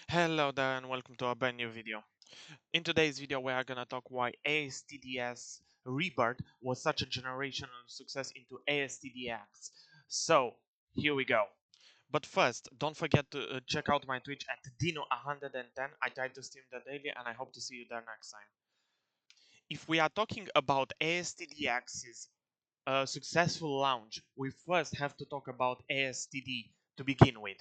Hello there and welcome to a brand new video. In today's video we are gonna talk why ASTD's rebirth was such a generational success into ASTDX. So here we go. But first, don't forget to check out my Twitch at Dino110. I try to stream there daily and I hope to see you there next time. If we are talking about ASTDX's successful launch, we first have to talk about ASTD to begin with.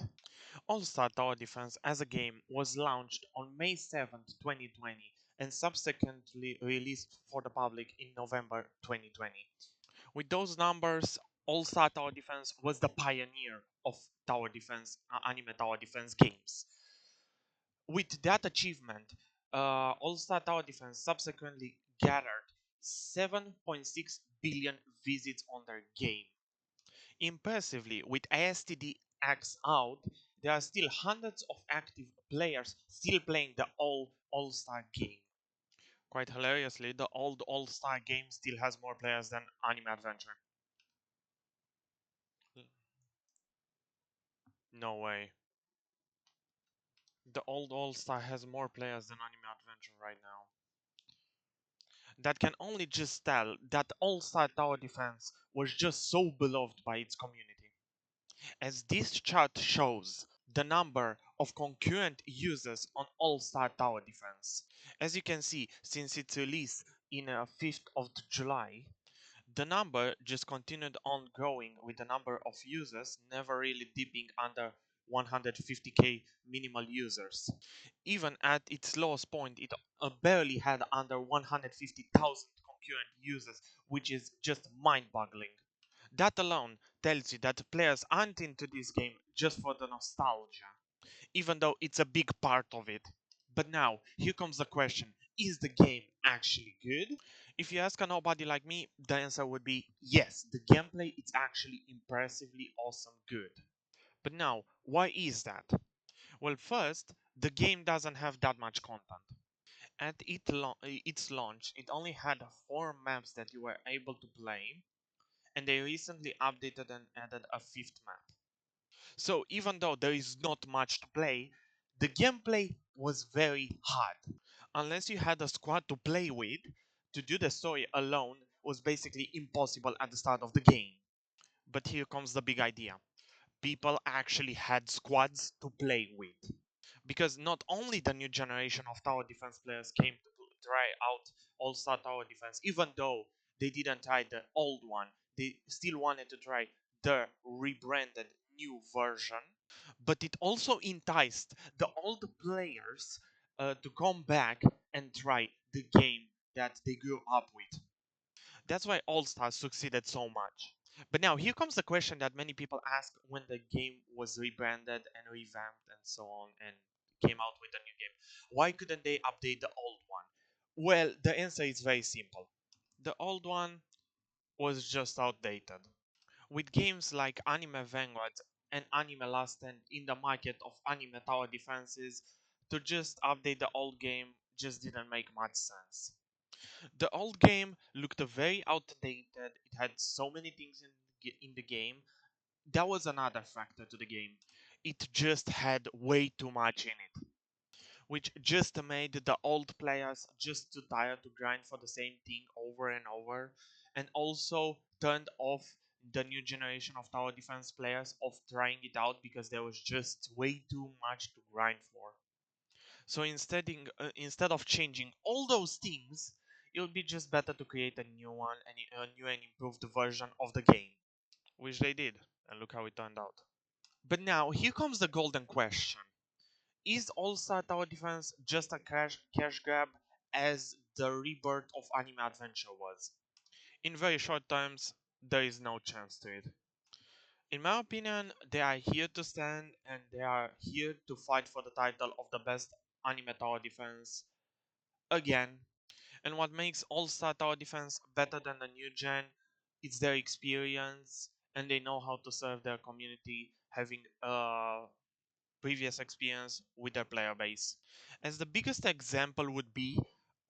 All-Star Tower Defense as a game was launched on May 7th, 2020 and subsequently released for the public in November 2020. With those numbers, All-Star Tower Defense was the pioneer of tower defense, anime tower defense games. With that achievement, All-Star Tower Defense subsequently gathered 7.6 billion visits on their game. Impressively, with ASTDX out, there are still hundreds of active players still playing the old All-Star game. Quite hilariously, the old All-Star game still has more players than Anime Adventure. No way. The old All-Star has more players than Anime Adventure right now. That can only just tell that All-Star Tower Defense was just so beloved by its community. As this chart shows, the number of concurrent users on All-Star Tower Defense. As you can see, since its release in 5th of July, the number just continued on growing with the number of users never really dipping under 150k minimal users. Even at its lowest point, it barely had under 150,000 concurrent users, which is just mind-boggling. That alone tells you that players aren't into this game just for the nostalgia, even though it's a big part of it. But now, here comes the question, is the game actually good? If you ask a nobody like me, the answer would be yes, the gameplay is actually impressively awesome good. But now, why is that? Well, first, the game doesn't have that much content. At its launch, it only had 4 maps that you were able to play, and they recently updated and added a 5th map. So even though there is not much to play, the gameplay was very hard. Unless you had a squad to play with, to do the story alone was basically impossible at the start of the game. But here comes the big idea. People actually had squads to play with. Because not only the new generation of tower defense players came to try out all-star tower defense, even though they didn't try the old one, they still wanted to try the rebranded new version, but it also enticed the old players to come back and try the game that they grew up with. That's why All Stars succeeded so much. But now here comes the question that many people ask when the game was rebranded and revamped and so on and came out with a new game. Why couldn't they update the old one? Well, the answer is very simple. The old one was just outdated. With games like Anime Vanguard and Anime Last Stand in the market of anime tower defenses, to just update the old game just didn't make much sense. The old game looked very outdated. It had so many things in the game. That was another factor to the game. It just had way too much in it, which just made the old players just too tired to grind for the same thing over and over, and also turned off the new generation of tower defense players of trying it out because there was just way too much to grind for. So instead of changing all those things, it would be just better to create a new one and a new and improved version of the game, which they did, and look how it turned out. But now here comes the golden question: is All-Star Tower Defense just a cash grab as the rebirth of Anime Adventure was? In very short terms, there is no chance to it. In my opinion, they are here to stand and they are here to fight for the title of the best anime tower defense again. And what makes All-Star Tower Defense better than the new gen is their experience and they know how to serve their community, having previous experience with their player base. As the biggest example would be,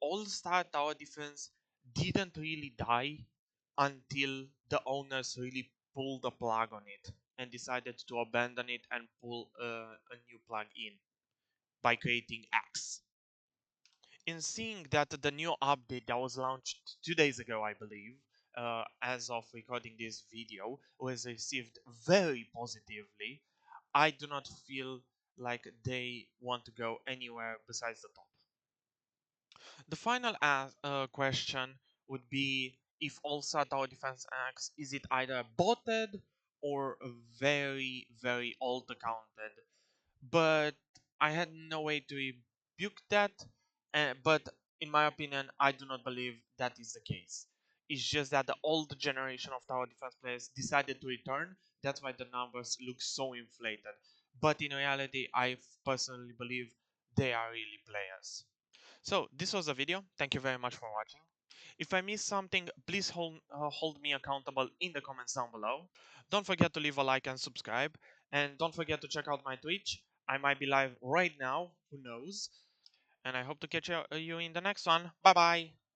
All-Star Tower Defense didn't really die until the owners really pulled the plug on it and decided to abandon it and pull a new plug in. by creating X. In seeing that the new update that was launched 2 days ago, I believe, as of recording this video, was received very positively, I do not feel like they want to go anywhere besides the top. The final question would be, if also tower defense X, is it either botted or very, very alt accounted? But I had no way to rebuke that. But in my opinion, I do not believe that is the case. It's just that the old generation of tower defense players decided to return. That's why the numbers look so inflated. But in reality, I personally believe they are really players. So this was the video. Thank you very much for watching. If I missed something, please hold me accountable in the comments down below. Don't forget to leave a like and subscribe. And don't forget to check out my Twitch. I might be live right now, who knows. And I hope to catch you in the next one. Bye bye.